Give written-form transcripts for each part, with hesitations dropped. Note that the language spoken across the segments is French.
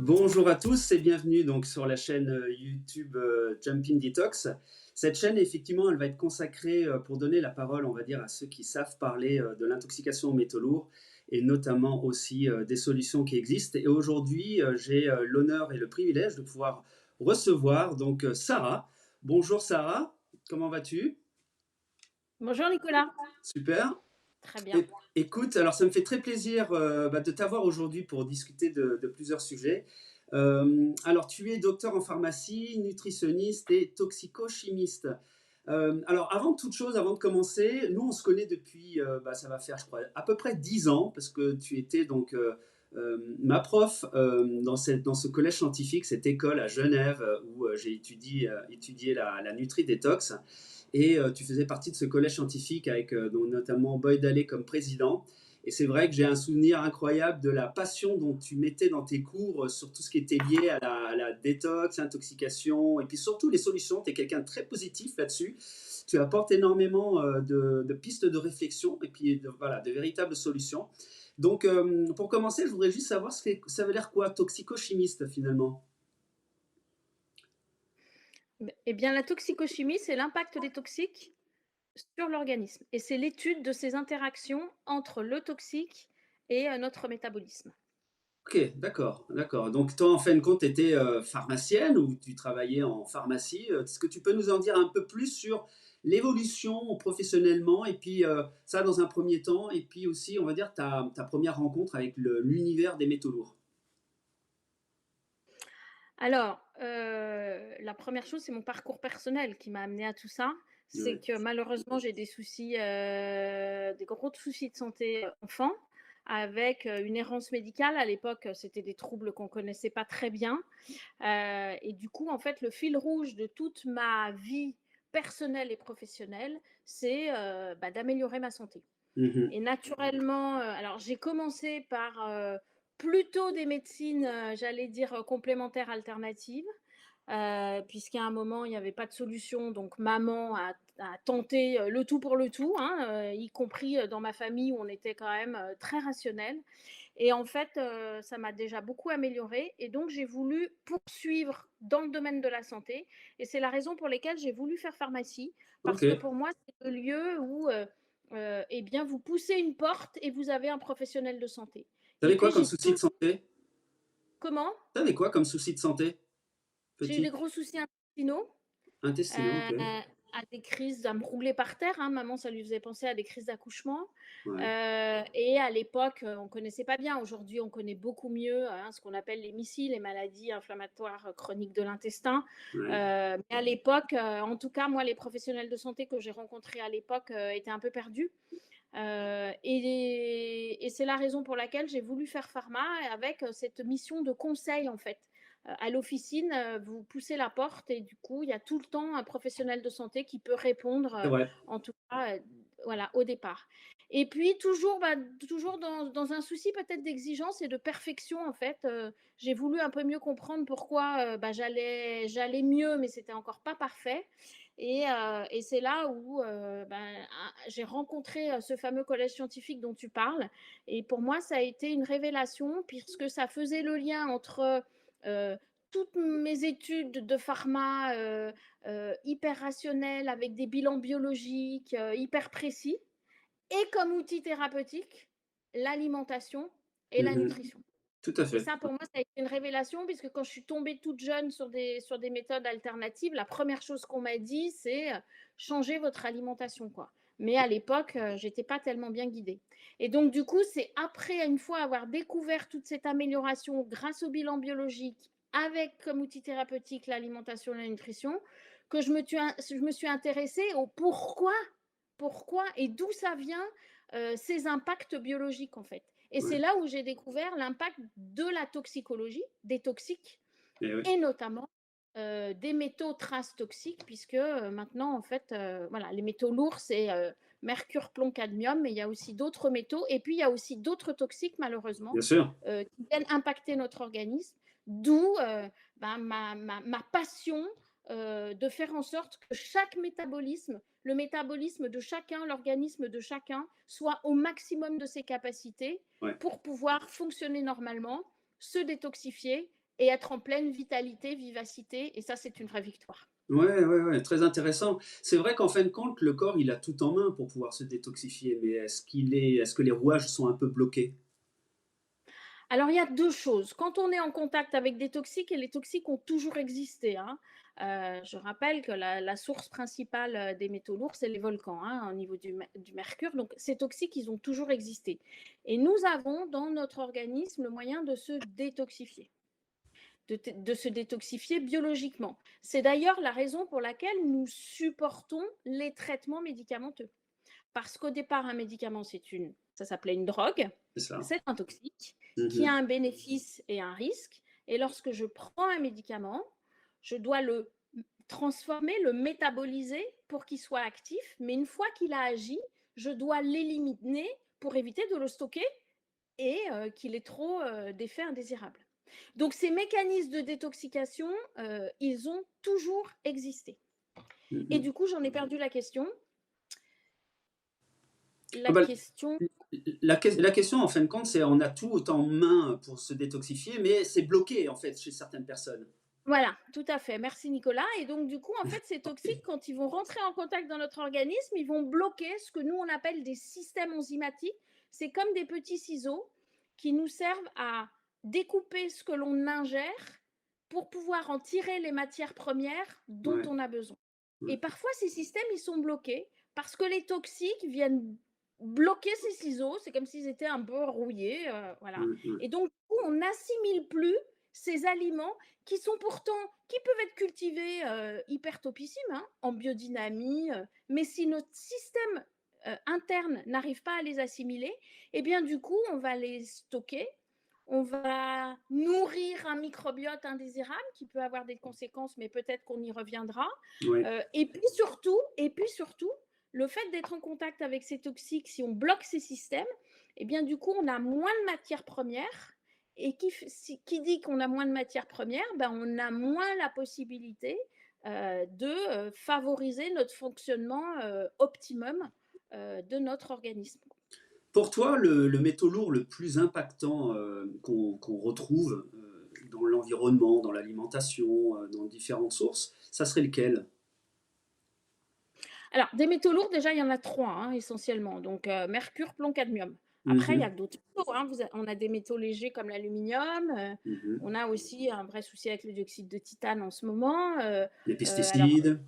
Bonjour à tous et bienvenue donc sur la chaîne YouTube Jumping Detox. Cette chaîne, effectivement, elle va être consacrée pour donner la parole, on va dire, à ceux qui savent parler de l'intoxication aux métaux lourds et notamment aussi des solutions qui existent. Et aujourd'hui, j'ai l'honneur et le privilège de pouvoir recevoir donc Sarah. Bonjour Sarah, comment vas-tu? Bonjour Nicolas. Super. Très bien. Écoute, alors ça me fait très plaisir de t'avoir aujourd'hui pour discuter de plusieurs sujets. Alors, tu es docteur en pharmacie, nutritionniste et toxicochimiste. Alors, avant toute chose, avant de commencer, nous, on se connaît depuis, ça va faire, je crois, à peu près 10 ans, parce que tu étais donc ma prof dans ce collège scientifique, cette école à Genève, où j'ai étudié la Nutri-Détox. Et tu faisais partie de ce collège scientifique avec dont notamment Boyd Halley comme président. Et c'est vrai que j'ai un souvenir incroyable de la passion dont tu mettais dans tes cours sur tout ce qui était lié à la détox, intoxication, et puis surtout les solutions. Tu es quelqu'un de très positif là-dessus. Tu apportes énormément de pistes de réflexion et puis voilà, de véritables solutions. Donc, pour commencer, je voudrais juste savoir ça veut dire quoi, toxicochimiste finalement. Eh bien, la toxicochimie, c'est l'impact des toxiques sur l'organisme et c'est l'étude de ces interactions entre le toxique et notre métabolisme. Ok, d'accord, d'accord. Donc toi, en fin de compte, tu étais pharmacienne ou tu travaillais en pharmacie. Est-ce que tu peux nous en dire un peu plus sur l'évolution professionnellement et puis ça dans un premier temps et puis aussi, on va dire, ta première rencontre avec l'univers des métaux lourds. Alors, la première chose, c'est mon parcours personnel qui m'a amené à tout ça. C'est Ouais. que malheureusement, j'ai des soucis, des gros soucis de santé enfant, avec une errance médicale. À l'époque, c'était des troubles qu'on connaissait pas très bien. Et du coup, en fait, le fil rouge de toute ma vie personnelle et professionnelle, c'est d'améliorer ma santé. Mhm. Et naturellement, alors j'ai commencé par plutôt des médecines, j'allais dire complémentaires alternatives, puisqu'à un moment, il n'y avait pas de solution. Donc, maman a tenté le tout pour le tout, hein, y compris dans ma famille où on était quand même très rationnel. Et en fait, ça m'a déjà beaucoup améliorée et donc j'ai voulu poursuivre dans le domaine de la santé et c'est la raison pour laquelle j'ai voulu faire pharmacie Ok. parce que pour moi, c'est le lieu où, eh bien, vous poussez une porte et vous avez un professionnel de santé et T'avais quoi puis comme j'ai souci de tout santé? comment? T'avais quoi comme souci de santé? J'ai eu des Petite? gros soucis intestinaux. Intestinaux, ok. À des crises à me rouler par terre, hein. Maman, ça lui faisait penser à des crises d'accouchement, Ouais. et à l'époque, on connaissait pas bien. Aujourd'hui, on connaît beaucoup mieux, hein, ce qu'on appelle les MICI, les maladies inflammatoires chroniques de l'intestin, Ouais. mais à l'époque, en tout cas, moi, les professionnels de santé que j'ai rencontrés à l'époque, étaient un peu perdus, et c'est la raison pour laquelle j'ai voulu faire pharma avec cette mission de conseil, en fait. À l'officine, vous poussez la porte et du coup, il y a tout le temps un professionnel de santé qui peut répondre, C'est vrai. en tout cas, voilà, au départ. Et puis toujours, toujours dans un souci peut-être d'exigence et de perfection, en fait, j'ai voulu un peu mieux comprendre pourquoi, j'allais mieux, mais c'était encore pas parfait. Et c'est là où j'ai rencontré ce fameux collège scientifique dont tu parles. Et pour moi, ça a été une révélation puisque ça faisait le lien entre toutes mes études de pharma hyper rationnelles avec des bilans biologiques hyper précis et comme outil thérapeutique, l'alimentation et la Mhm. nutrition. Tout à Et fait. ça, pour moi, ça a été une révélation puisque quand je suis tombée toute jeune sur des méthodes alternatives, la première chose qu'on m'a dit, c'est changer votre alimentation, quoi. Mais à l'époque, j'étais pas tellement bien guidée. Et donc, du coup, c'est après, une fois avoir découvert toute cette amélioration grâce au bilan biologique, avec comme outil thérapeutique l'alimentation et la nutrition, que je me suis intéressée au pourquoi et d'où ça vient ces impacts biologiques, en fait. Et c'est Ouais. là où j'ai découvert l'impact de la toxicologie, des toxiques, Eh oui. et notamment des métaux traces toxiques, puisque maintenant, en fait, voilà, les métaux lourds, c'est mercure, plomb, cadmium, mais il y a aussi d'autres métaux, et puis il y a aussi d'autres toxiques, malheureusement, Bien sûr. qui viennent impacter notre organisme, d'où ma passion de faire en sorte que chaque métabolisme, le métabolisme de chacun, l'organisme de chacun, soit au maximum de ses capacités Ouais. pour pouvoir fonctionner normalement, se détoxifier et être en pleine vitalité, vivacité. Et ça, c'est une vraie victoire. Ouais, ouais, ouais, très intéressant. C'est vrai qu'en fin de compte, le corps, il a tout en main pour pouvoir se détoxifier, mais est-ce que les rouages sont un peu bloqués? Alors, il y a 2 choses. Quand on est en contact avec des toxiques, et les toxiques ont toujours existé, hein. Je rappelle que la source principale, des métaux lourds, c'est les volcans, hein, au niveau du mercure. Donc ces toxiques, ils ont toujours existé. Et nous avons dans notre organisme le moyen de se détoxifier, de se détoxifier biologiquement. C'est d'ailleurs la raison pour laquelle nous supportons les traitements médicamenteux. Parce qu'au départ, un médicament, ça s'appelait une drogue, C'est ça. c'est un toxique qui a Mhm. un bénéfice et un risque. Et lorsque je prends un médicament, je dois le transformer, le métaboliser pour qu'il soit actif. Mais une fois qu'il a agi, je dois l'éliminer pour éviter de le stocker et qu'il ait trop d'effets indésirables. Donc ces mécanismes de détoxication, ils ont toujours existé. Et Mhm. du coup, j'en ai perdu la question. Ah La bah, question, la question, en fin de compte, c'est on a tout en main pour se détoxifier, mais c'est bloqué, en fait, chez certaines personnes. voilà, tout à fait. Merci Nicolas. Et donc, du coup, en fait, ces toxiques, quand ils vont rentrer en contact dans notre organisme, ils vont bloquer ce que nous, on appelle des systèmes enzymatiques. C'est comme des petits ciseaux qui nous servent à découper ce que l'on ingère pour pouvoir en tirer les matières premières dont Ouais, on a besoin. ouais, Et parfois, ces systèmes, ils sont bloqués parce que les toxiques viennent bloquer ces ciseaux. C'est comme s'ils étaient un peu rouillés. Voilà. ouais, ouais. Et donc, du coup, on n'assimile plus ces aliments qui peuvent être cultivés hyper topissimes, hein, en biodynamie, mais si notre système interne n'arrive pas à les assimiler, eh bien du coup, on va les stocker, on va nourrir un microbiote indésirable qui peut avoir des conséquences, mais peut-être qu'on y reviendra. Ouais. Et puis surtout, le fait d'être en contact avec ces toxiques, si on bloque ces systèmes, eh bien du coup, on a moins de matières premières. Et qui dit qu'on a moins de matières premières, ben on a moins la possibilité de favoriser notre fonctionnement optimum de notre organisme. Pour toi, le métaux lourd le plus impactant qu'on retrouve dans l'environnement, dans l'alimentation, dans différentes sources, ça serait lequel? Alors, des métaux lourds, déjà, il y en a trois, hein, essentiellement. Donc, mercure, plomb, cadmium. Après, il y a Mhm, d'autres métaux, hein. On a des métaux légers comme l'aluminium. mhm. On a aussi un vrai souci avec le dioxyde de titane en ce moment. Les Alors, pesticides,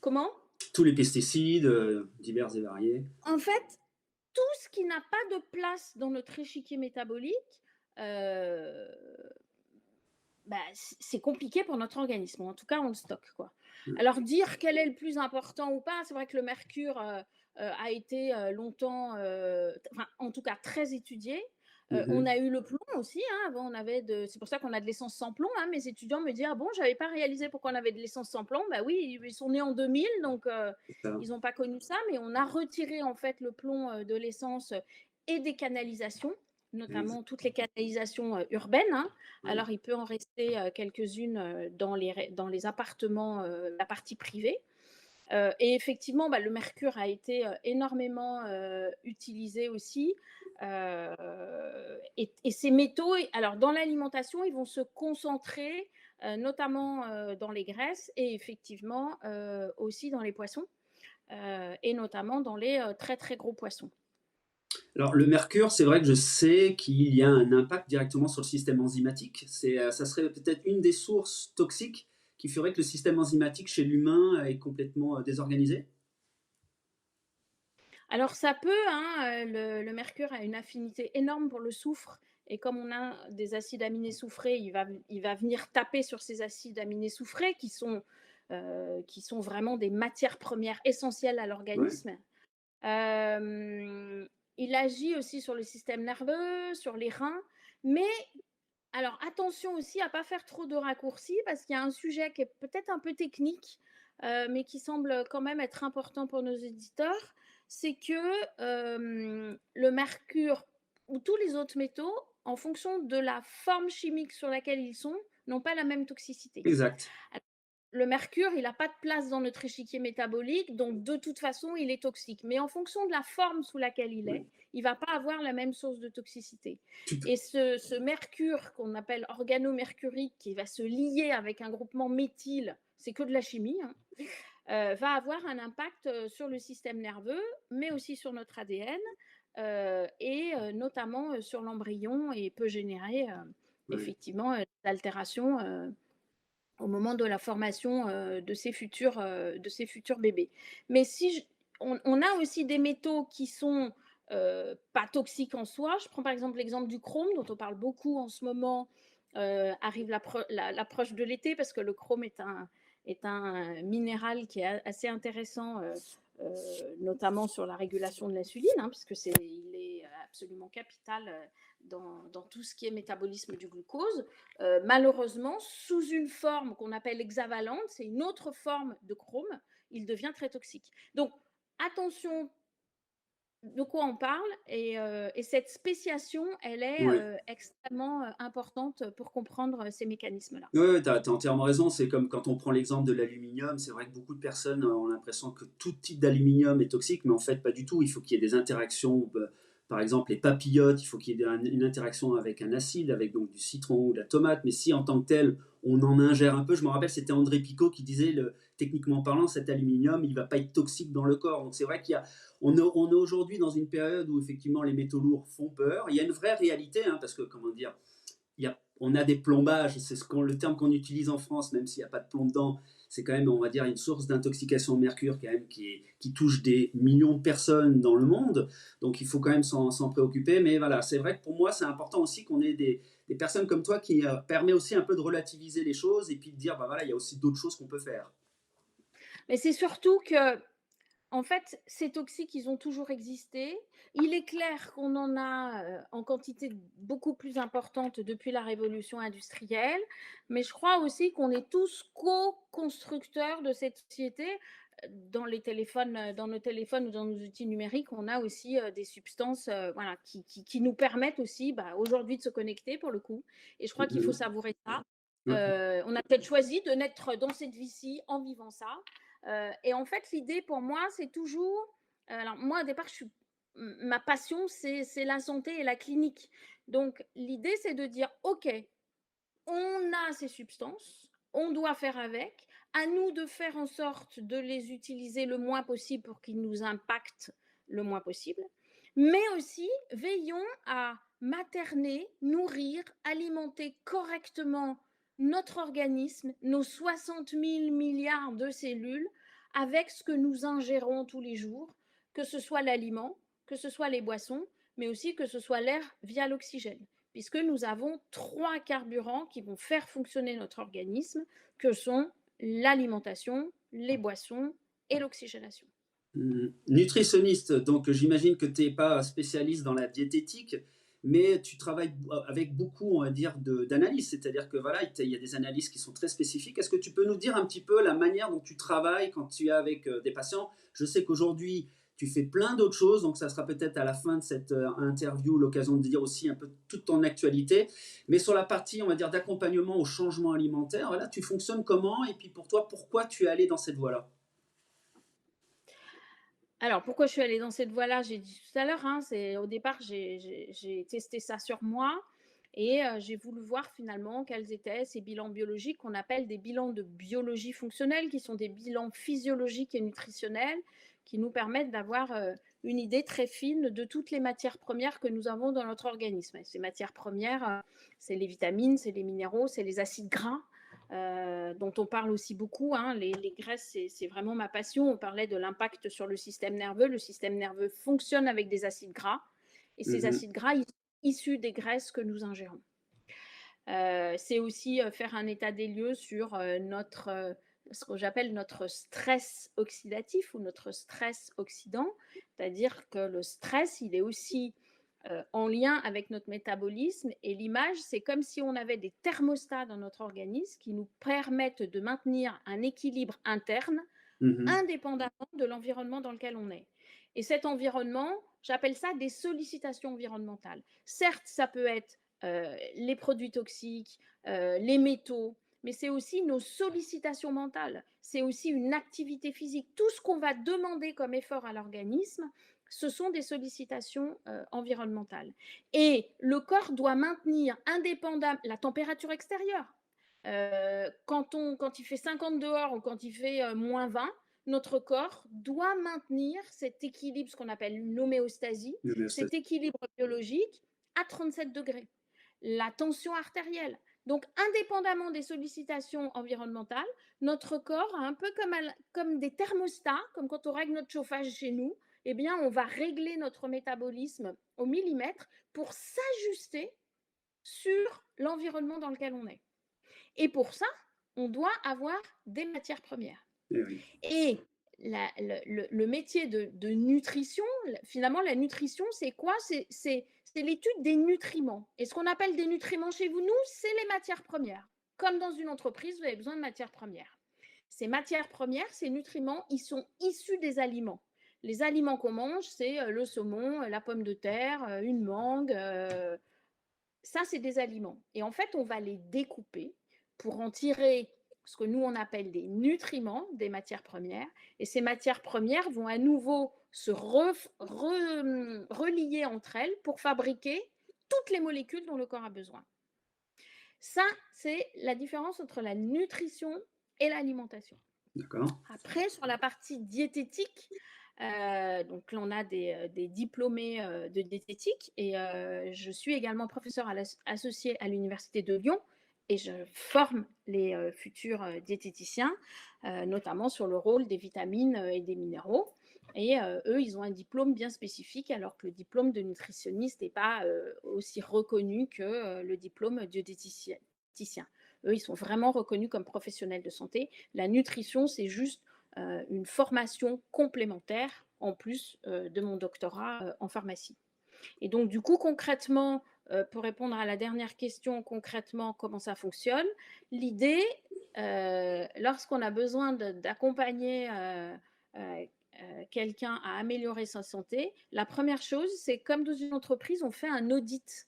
comment? tous les pesticides divers et variés. En fait, tout ce qui n'a pas de place dans notre échiquier métabolique, euh, bah, c'est compliqué pour notre organisme. En tout cas, on le stocke, quoi. Alors, dire quel est le plus important ou pas, c'est vrai que le mercure a été longtemps, enfin, en tout cas, très étudié. On Mhm. a eu le plomb aussi, hein. Avant, c'est pour ça qu'on a de l'essence sans plomb, hein. Mes étudiants me disent, ah bon, j'avais pas réalisé pourquoi on avait de l'essence sans plomb. Bah oui, ils sont nés en 2000, donc C'est ça. ils n'ont pas connu ça, mais on a retiré en fait le plomb de l'essence et des canalisations, Ex- notamment toutes les canalisations urbaines, hein. ouais. Alors, il peut en rester quelques-unes dans les appartements, la partie privée. Et effectivement, bah, le mercure a été énormément utilisé aussi. Et ces métaux, alors dans l'alimentation, ils vont se concentrer notamment dans les graisses et effectivement aussi dans les poissons, et notamment dans les très très gros poissons. Alors, le mercure, c'est vrai que je sais qu'il y a un impact directement sur le système enzymatique. Ça serait peut-être une des sources toxiques qui ferait que le système enzymatique chez l'humain est complètement désorganisé. Alors ça peut, hein, le mercure a une affinité énorme pour le soufre et comme on a des acides aminés soufrés, il va venir taper sur ces acides aminés soufrés qui sont vraiment des matières premières essentielles à Ouais. l'organisme. Il agit aussi sur le système nerveux, sur les reins, mais alors attention aussi à ne pas faire trop de raccourcis parce qu'il y a un sujet qui est peut-être un peu technique, mais qui semble quand même être important pour nos éditeurs, c'est que le mercure ou tous les autres métaux, en fonction de la forme chimique sur laquelle ils sont, n'ont pas la même toxicité. Exact. le mercure, il n'a pas de place dans notre échiquier métabolique, donc de toute façon, il est toxique. Mais en fonction de la forme sous laquelle il est, Oui. il ne va pas avoir la même source de toxicité. Tu peux- Et ce mercure qu'on appelle organomercurique, qui va se lier avec un groupement méthyle, c'est que de la chimie, hein, va avoir un impact sur le système nerveux, mais aussi sur notre ADN, et notamment sur l'embryon, et peut générer oui. effectivement des altérations au moment de la formation de ces futurs bébés. Mais si on a aussi des métaux qui sont pas toxiques en soi. Je prends par exemple l'exemple du chrome, dont on parle beaucoup en ce moment. Arrive l'approche de l'été, parce que le chrome est un minéral qui est assez intéressant, euh, notamment sur la régulation de l'insuline, hein, puisque il est absolument capital dans tout ce qui est métabolisme du glucose. Malheureusement, sous une forme qu'on appelle hexavalente, c'est une autre forme de chrome, il devient très toxique. Donc, attention de quoi on parle, et cette spéciation, elle est Oui. extrêmement importante pour comprendre ces mécanismes-là. Oui, ouais, tu as entièrement raison. C'est comme quand on prend l'exemple de l'aluminium. C'est vrai que beaucoup de personnes ont l'impression que tout type d'aluminium est toxique, mais en fait, pas du tout. Il faut qu'il y ait des interactions. Par exemple, les papillotes, il faut qu'il y ait une interaction avec un acide, avec donc du citron ou de la tomate. Mais si en tant que tel, on en ingère un peu, je me rappelle, c'était André Picot qui disait, techniquement parlant, cet aluminium, il ne va pas être toxique dans le corps. Donc c'est vrai on est aujourd'hui dans une période où effectivement les métaux lourds font peur. Il y a une vraie réalité, hein, parce que, comment dire, on a des plombages, c'est le terme qu'on utilise en France, même s'il n'y a pas de plomb dedans, c'est quand même, on va dire, une source d'intoxication au mercure quand même, qui touche des millions de personnes dans le monde, donc il faut quand même s'en préoccuper, mais voilà, c'est vrai que pour moi, c'est important aussi qu'on ait des personnes comme toi qui permet aussi un peu de relativiser les choses et puis de dire, bah voilà, il y a aussi d'autres choses qu'on peut faire. Mais c'est surtout que, en fait, ces toxiques, ils ont toujours existé. Il est clair qu'on en a en quantité beaucoup plus importante depuis la révolution industrielle, mais je crois aussi qu'on est tous co-constructeurs de cette société. Dans les téléphones, dans nos téléphones ou dans nos outils numériques, on a aussi des substances, voilà, qui nous permettent aussi, bah, aujourd'hui, de se connecter pour le coup. Et je crois qu'il faut savourer ça. Ouais. On a peut-être choisi de naître dans cette vie-ci en vivant ça. Et en fait, l'idée pour moi, c'est toujours. Alors, moi, au départ, ma passion, c'est la santé et la clinique. Donc, l'idée, c'est de dire OK, on a ces substances, on doit faire avec. À nous de faire en sorte de les utiliser le moins possible pour qu'ils nous impactent le moins possible. Mais aussi, veillons à materner, nourrir, alimenter correctement notre organisme, nos 60 000 milliards de cellules, avec ce que nous ingérons tous les jours, que ce soit l'aliment, que ce soit les boissons, mais aussi que ce soit l'air via l'oxygène, puisque nous avons 3 carburants qui vont faire fonctionner notre organisme, que sont l'alimentation, les boissons et l'oxygénation. Nutritionniste, donc j'imagine que tu n'es pas spécialiste dans la diététique, mais tu travailles avec beaucoup, on va dire, d'analyses. C'est-à-dire que voilà, il y a des analyses qui sont très spécifiques. Est-ce que tu peux nous dire un petit peu la manière dont tu travailles quand tu es avec des patients? Je sais qu'aujourd'hui, tu fais plein d'autres choses, donc ça sera peut-être à la fin de cette interview l'occasion de dire aussi un peu toute ton actualité. Mais sur la partie, on va dire, d'accompagnement au changement alimentaire, voilà, tu fonctionnes comment? Et puis pour toi, pourquoi tu es allé dans cette voie-là? Alors, pourquoi je suis allée dans cette voie-là? J'ai dit tout à l'heure, hein, au départ, j'ai testé ça sur moi, et j'ai voulu voir finalement quels étaient ces bilans biologiques qu'on appelle des bilans de biologie fonctionnelle, qui sont des bilans physiologiques et nutritionnels qui nous permettent d'avoir une idée très fine de toutes les matières premières que nous avons dans notre organisme. Et ces matières premières, c'est les vitamines, c'est les minéraux, c'est les acides gras, dont on parle aussi beaucoup, hein. Les graisses, c'est vraiment ma passion. On parlait de l'impact sur le système nerveux. Le système nerveux fonctionne avec des acides gras, et ces Mhm. acides gras, ils sont issus des graisses que nous ingérons. C'est aussi faire un état des lieux sur ce que j'appelle notre stress oxydatif ou notre stress oxydant, c'est-à-dire que le stress, il est aussi en lien avec notre métabolisme, et l'image, c'est comme si on avait des thermostats dans notre organisme qui nous permettent de maintenir un équilibre interne Mhm. indépendamment de l'environnement dans lequel on est. Et cet environnement, j'appelle ça des sollicitations environnementales. Certes, ça peut être les produits toxiques, les métaux, mais c'est aussi nos sollicitations mentales, c'est aussi une activité physique. Tout ce qu'on va demander comme effort à l'organisme, ce sont des sollicitations environnementales. Et le corps doit maintenir indépendamment la température extérieure. Quand il fait 50 dehors ou quand il fait -20, notre corps doit maintenir cet équilibre, ce qu'on appelle une homéostasie, cet équilibre biologique à 37 degrés. La tension artérielle. Donc, indépendamment des sollicitations environnementales, notre corps, un peu comme des thermostats, comme quand on règle notre chauffage chez nous, eh bien, on va régler notre métabolisme au millimètre pour s'ajuster sur l'environnement dans lequel on est. Et pour ça, on doit avoir des matières premières. Eh oui. Et le métier de nutrition, finalement, la nutrition, c'est quoi? C'est l'étude des nutriments. Et ce qu'on appelle des nutriments chez vous, nous, c'est les matières premières. Comme dans une entreprise, vous avez besoin de matières premières. Ces matières premières, ces nutriments, ils sont issus des aliments. Les aliments qu'on mange, c'est le saumon, la pomme de terre, une mangue. Ça, c'est des aliments. Et en fait, on va les découper pour en tirer ce que nous, on appelle des nutriments, des matières premières. Et ces matières premières vont à nouveau se relier entre elles pour fabriquer toutes les molécules dont le corps a besoin. Ça, c'est la différence entre la nutrition et l'alimentation. D'accord. Après, sur la partie diététique, donc là, on a des diplômés de diététique et je suis également professeure associée à l'Université de Lyon et je forme les futurs diététiciens, notamment sur le rôle des vitamines et des minéraux. Et eux, ils ont un diplôme bien spécifique, alors que le diplôme de nutritionniste n'est pas aussi reconnu que le diplôme de diététicien. Eux, ils sont vraiment reconnus comme professionnels de santé. La nutrition, c'est juste une formation complémentaire en plus de mon doctorat en pharmacie. Et donc, du coup, concrètement, pour répondre à la dernière question, concrètement, comment ça fonctionne, l'idée, lorsqu'on a besoin d'accompagner quelqu'un à améliorer sa santé, la première chose, c'est comme dans une entreprise, on fait un audit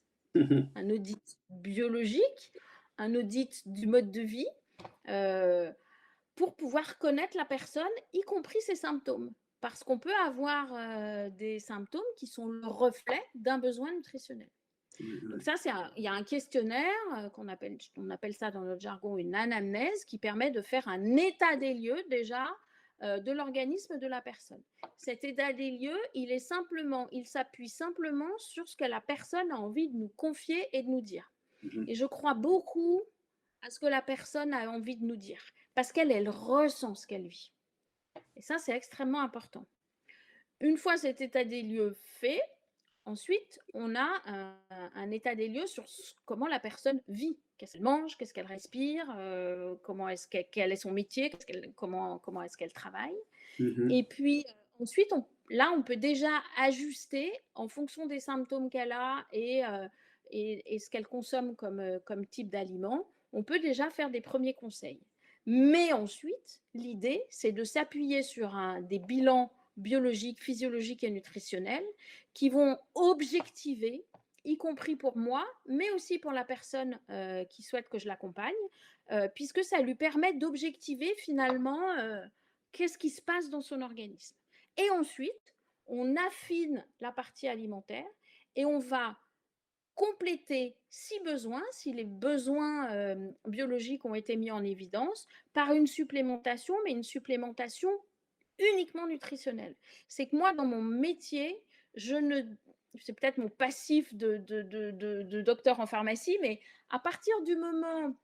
biologique, un audit du mode de vie, pour pouvoir connaître la personne, y compris ses symptômes. Parce qu'on peut avoir des symptômes qui sont le reflet d'un besoin nutritionnel. Donc ça, il y a un questionnaire on appelle ça dans notre jargon une anamnèse, qui permet de faire un état des lieux déjà de l'organisme de la personne. Cet état des lieux, il s'appuie simplement sur ce que la personne a envie de nous confier et de nous dire. Et je crois beaucoup à ce que la personne a envie de nous dire, parce qu'elle ressent ce qu'elle vit. Et ça, c'est extrêmement important. Une fois cet état des lieux fait, ensuite, on a un état des lieux sur comment la personne vit. Qu'est-ce qu'elle mange, qu'est-ce qu'elle respire, quel est son métier, comment est-ce qu'elle travaille. Et puis, ensuite, on peut déjà ajuster en fonction des symptômes qu'elle a et ce qu'elle consomme comme type d'aliment. On peut déjà faire des premiers conseils. Mais ensuite, l'idée, c'est de s'appuyer sur des bilans biologiques, physiologiques et nutritionnels qui vont objectiver, y compris pour moi, mais aussi pour la personne qui souhaite que je l'accompagne, puisque ça lui permet d'objectiver finalement qu'est-ce qui se passe dans son organisme. Et ensuite, on affine la partie alimentaire et on va compléter, si besoin, si les besoins biologiques ont été mis en évidence, par une supplémentation, mais une supplémentation uniquement nutritionnelle. C'est que moi, dans mon métier, c'est peut-être mon passif de docteur en pharmacie, mais à partir du moment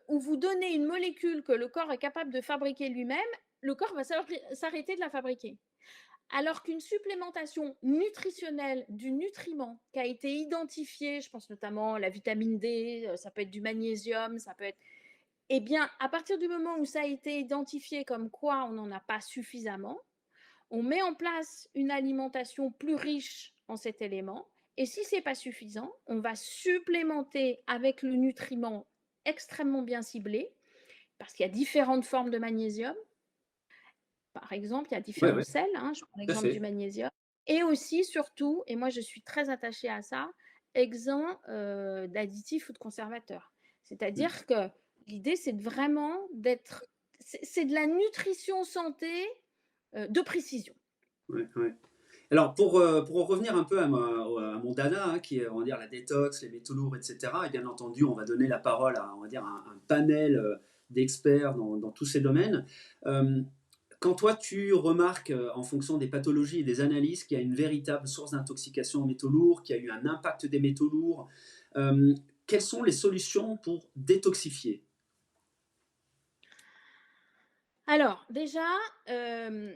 où vous donnez une molécule que le corps est capable de fabriquer lui-même, le corps va s'arrêter de la fabriquer. Alors qu'une supplémentation nutritionnelle du nutriment qui a été identifié, je pense notamment à la vitamine D, ça peut être du magnésium, ça peut être... Eh bien, à partir du moment où ça a été identifié comme quoi on n'en a pas suffisamment, on met en place une alimentation plus riche en cet élément. Et si ce n'est pas suffisant, on va supplémenter avec le nutriment extrêmement bien ciblé, parce qu'il y a différentes formes de magnésium. Par exemple, il y a différents sels, je prends l'exemple du magnésium. Et aussi, surtout, et moi je suis très attachée à ça, exempt d'additifs ou de conservateurs. C'est-à-dire que L'idée, c'est vraiment d'être, c'est de la nutrition santé de précision. Ouais, ouais. Alors, pour en revenir un peu à mon dada, hein, qui est, on va dire, la détox, les métaux lourds, etc., et bien entendu, on va donner la parole à, on va dire, un panel d'experts dans tous ces domaines. Euh, Quand toi, tu remarques, en fonction des pathologies et des analyses, qu'il y a une véritable source d'intoxication aux métaux lourds, qu'il y a eu un impact des métaux lourds, euh, quelles sont les solutions pour détoxifier? Alors, déjà, je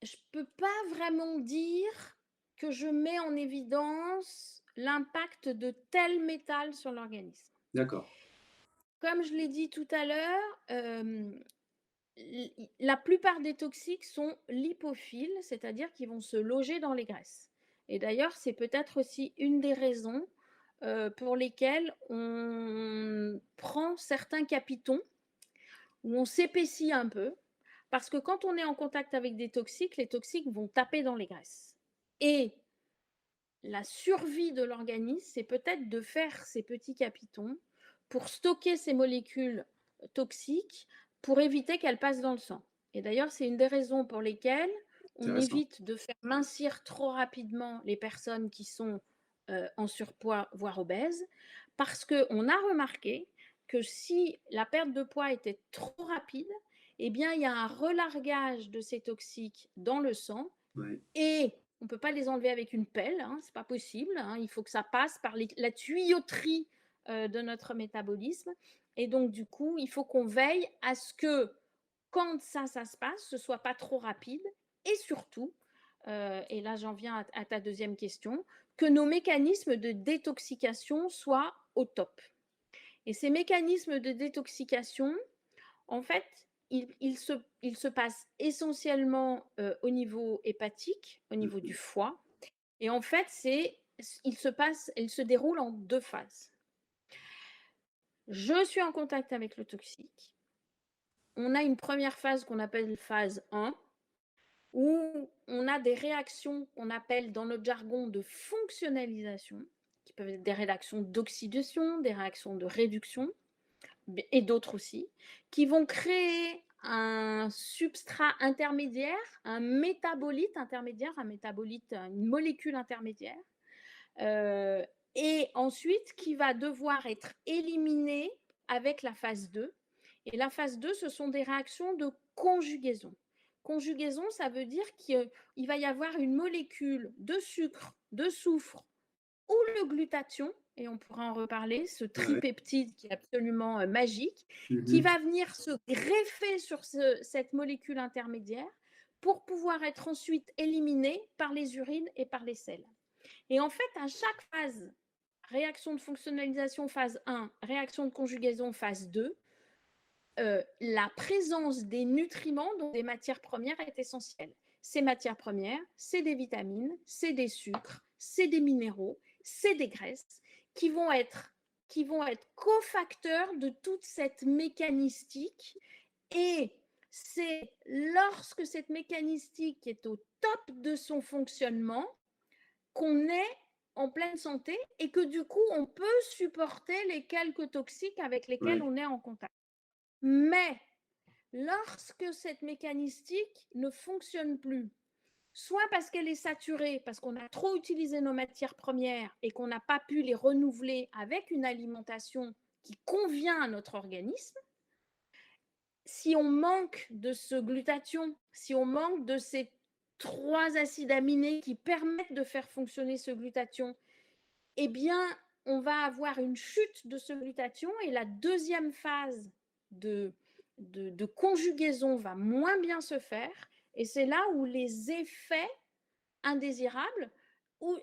ne peux pas vraiment dire que je mets en évidence l'impact de tel métal sur l'organisme. D'accord. Comme je l'ai dit tout à l'heure, la plupart des toxiques sont lipophiles, c'est-à-dire qu'ils vont se loger dans les graisses. Et d'ailleurs, c'est peut-être aussi une des raisons pour lesquelles on prend certains capitons, où on s'épaissit un peu, parce que quand on est en contact avec des toxiques, les toxiques vont taper dans les graisses. Et la survie de l'organisme, c'est peut-être de faire ces petits capitons pour stocker ces molécules toxiques pour éviter qu'elles passent dans le sang. Et d'ailleurs, c'est une des raisons pour lesquelles on Intéressant. évite de faire mincir trop rapidement les personnes qui sont en surpoids, voire obèses, parce qu'on a remarqué que si la perte de poids était trop rapide, eh bien, il y a un relargage de ces toxiques dans le sang Ouais. et on ne peut pas les enlever avec une pelle, hein, ce n'est pas possible. Hein, il faut que ça passe par la tuyauterie de notre métabolisme. Et donc, du coup, il faut qu'on veille à ce que quand ça se passe, ce ne soit pas trop rapide. Et surtout, et là j'en viens à ta deuxième question, que nos mécanismes de détoxication soient au top. Et ces mécanismes de détoxication, en fait, il se passe essentiellement au niveau hépatique, au niveau du foie. Et en fait, il se déroule en deux phases. Je suis en contact avec le toxique. On a une première phase qu'on appelle phase 1, où on a des réactions qu'on appelle dans notre jargon de fonctionnalisation, qui peuvent être des réactions d'oxydation, des réactions de réduction, et d'autres aussi, qui vont créer un substrat intermédiaire, un métabolite intermédiaire, une molécule intermédiaire, euh, et ensuite qui va devoir être éliminé avec la phase 2. Et la phase 2, ce sont des réactions de conjugaison. Conjugaison, ça veut dire qu'il va y avoir une molécule de sucre, de soufre ou le glutathion, et on pourra en reparler, ce Ouais. tripeptide qui est absolument magique, qui Mhm. va venir se greffer sur cette molécule intermédiaire pour pouvoir être ensuite éliminé par les urines et par les selles. Et en fait, à chaque phase, réaction de fonctionnalisation phase 1, réaction de conjugaison phase 2, la présence des nutriments, donc des matières premières, est essentielle. Ces matières premières, c'est des vitamines, c'est des sucres, c'est des minéraux, c'est des graisses qui vont être, cofacteurs de toute cette mécanistique. Et c'est lorsque cette mécanistique est au top de son fonctionnement qu'on est en pleine santé et que du coup, on peut supporter les quelques toxiques avec lesquels Ouais. on est en contact. Mais lorsque cette mécanistique ne fonctionne plus, soit parce qu'elle est saturée, parce qu'on a trop utilisé nos matières premières et qu'on n'a pas pu les renouveler avec une alimentation qui convient à notre organisme, si on manque de ce glutathion, si on manque de ces 3 acides aminés qui permettent de faire fonctionner ce glutathion, eh bien, on va avoir une chute de ce glutathion et la deuxième phase de conjugaison va moins bien se faire. Et c'est là où les effets indésirables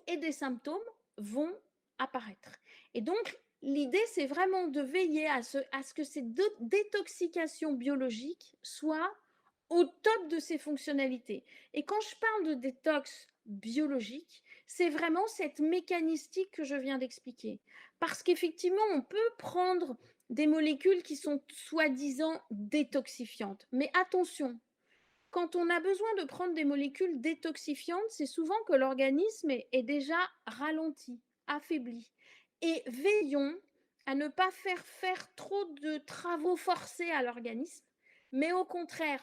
et des symptômes vont apparaître. Et donc, l'idée, c'est vraiment de veiller à ce que ces détoxications biologiques soient au top de ses fonctionnalités. Et quand je parle de détox biologique, c'est vraiment cette mécanistique que je viens d'expliquer. Parce qu'effectivement, on peut prendre des molécules qui sont soi-disant détoxifiantes. Mais attention, quand on a besoin de prendre des molécules détoxifiantes, c'est souvent que l'organisme est déjà ralenti, affaibli. Et veillons à ne pas faire trop de travaux forcés à l'organisme, mais au contraire,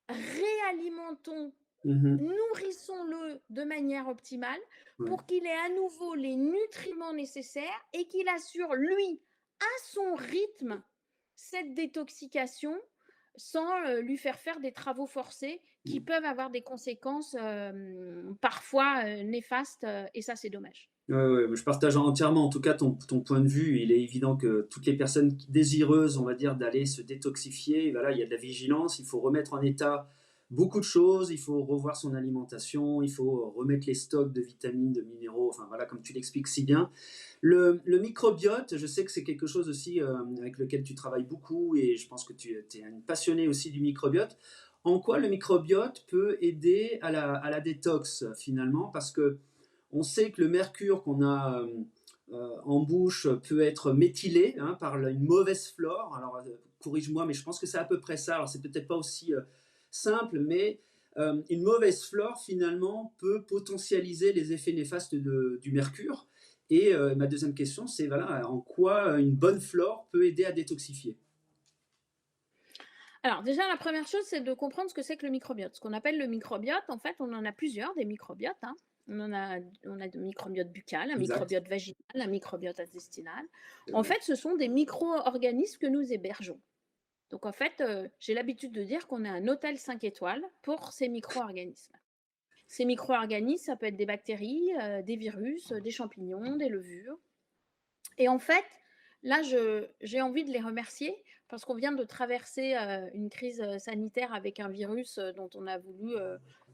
réalimentons, Mhm. nourrissons-le de manière optimale Ouais. pour qu'il ait à nouveau les nutriments nécessaires et qu'il assure, lui, à son rythme, cette détoxication sans lui faire des travaux forcés qui peuvent avoir des conséquences parfois néfastes et ça, c'est dommage. Ouais, ouais, je partage entièrement en tout cas ton point de vue. Il est évident que toutes les personnes désireuses, on va dire, d'aller se détoxifier, voilà, il y a de la vigilance, il faut remettre en état beaucoup de choses, il faut revoir son alimentation, il faut remettre les stocks de vitamines, de minéraux, enfin voilà, comme tu l'expliques si bien. Le microbiote, je sais que c'est quelque chose aussi avec lequel tu travailles beaucoup et je pense que tu es une passionnée aussi du microbiote. En quoi le microbiote peut aider à la détox finalement? Parce que on sait que le mercure qu'on a en bouche peut être méthylé hein, par une mauvaise flore. Alors, corrige-moi, mais je pense que c'est à peu près ça. Alors, c'est peut-être pas aussi simple, mais une mauvaise flore, finalement, peut potentialiser les effets néfastes du mercure. Et ma deuxième question, c'est voilà, en quoi une bonne flore peut aider à détoxifier. Alors déjà, la première chose, c'est de comprendre ce que c'est que le microbiote. Ce qu'on appelle le microbiote, en fait, on en a plusieurs, des microbiotes. Hein. On a un microbiote buccal, un Exact. microbiote vaginal, un microbiote intestinal. C'est En vrai. fait, ce sont des micro-organismes que nous hébergeons. Donc en fait, j'ai l'habitude de dire qu'on est un hôtel 5 étoiles pour ces micro-organismes. Ces micro-organismes, ça peut être des bactéries, des virus, des champignons, des levures. Et en fait, là, j'ai envie de les remercier parce qu'on vient de traverser une crise sanitaire avec un virus dont on a voulu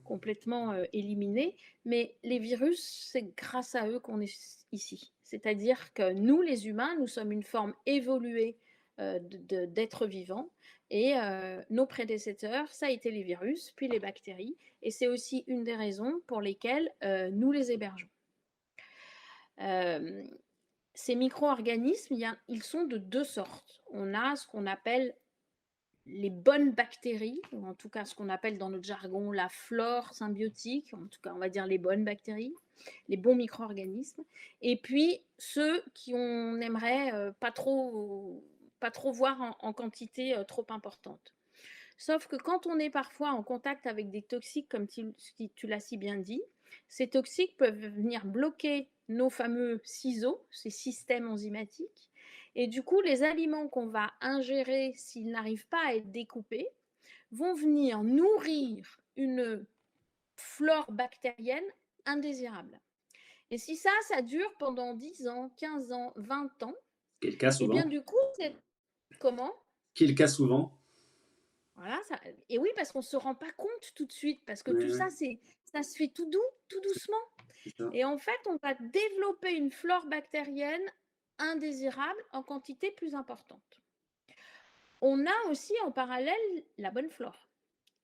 complètement éliminer. Mais les virus, c'est grâce à eux qu'on est ici. C'est-à-dire que nous, les humains, nous sommes une forme évoluée d'êtres vivants. Et nos prédécesseurs, ça a été les virus, puis les bactéries. Et c'est aussi une des raisons pour lesquelles nous les hébergeons. Euh, Ces micro-organismes, ils sont de deux sortes. On a ce qu'on appelle les bonnes bactéries, ou en tout cas ce qu'on appelle dans notre jargon la flore symbiotique, en tout cas on va dire les bonnes bactéries, les bons micro-organismes, et puis ceux qui on aimerait pas trop voir en quantité trop importante. Sauf que quand on est parfois en contact avec des toxiques, comme tu l'as si bien dit, ces toxiques peuvent venir bloquer nos fameux ciseaux, ces systèmes enzymatiques. Et du coup, les aliments qu'on va ingérer, s'ils n'arrivent pas à être découpés, vont venir nourrir une flore bactérienne indésirable. Et si ça dure pendant 10 ans, 15 ans, 20 ans, Qui est le cas et bien souvent. du coup, c'est comment Qui est le cas souvent. voilà, ça, et oui, parce qu'on ne se rend pas compte tout de suite, parce que Ouais, tout ouais, ça, ça se fait tout doux, tout doucement. c'est ça. Et en fait, on va développer une flore bactérienne indésirable en quantité plus importante. On a aussi en parallèle la bonne flore,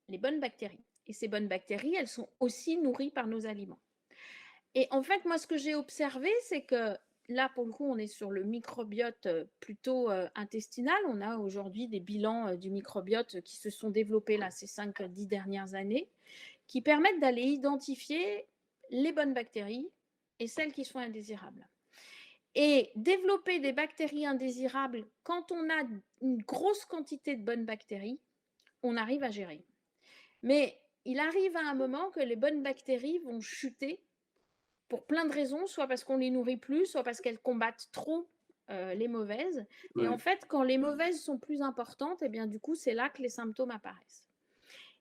les bonnes bactéries. Et ces bonnes bactéries, elles sont aussi nourries par nos aliments. Et en fait, moi, ce que j'ai observé, c'est que là, pour le coup, on est sur le microbiote plutôt intestinal. On a aujourd'hui des bilans du microbiote qui se sont développés là ces 5-10 dernières années, qui permettent d'aller identifier les bonnes bactéries et celles qui sont indésirables. Et développer des bactéries indésirables, quand on a une grosse quantité de bonnes bactéries, on arrive à gérer. Mais il arrive à un moment que les bonnes bactéries vont chuter pour plein de raisons, soit parce qu'on les nourrit plus, soit parce qu'elles combattent trop les mauvaises. Et en Ouais. fait, quand les mauvaises sont plus importantes, et bien du coup, c'est là que les symptômes apparaissent.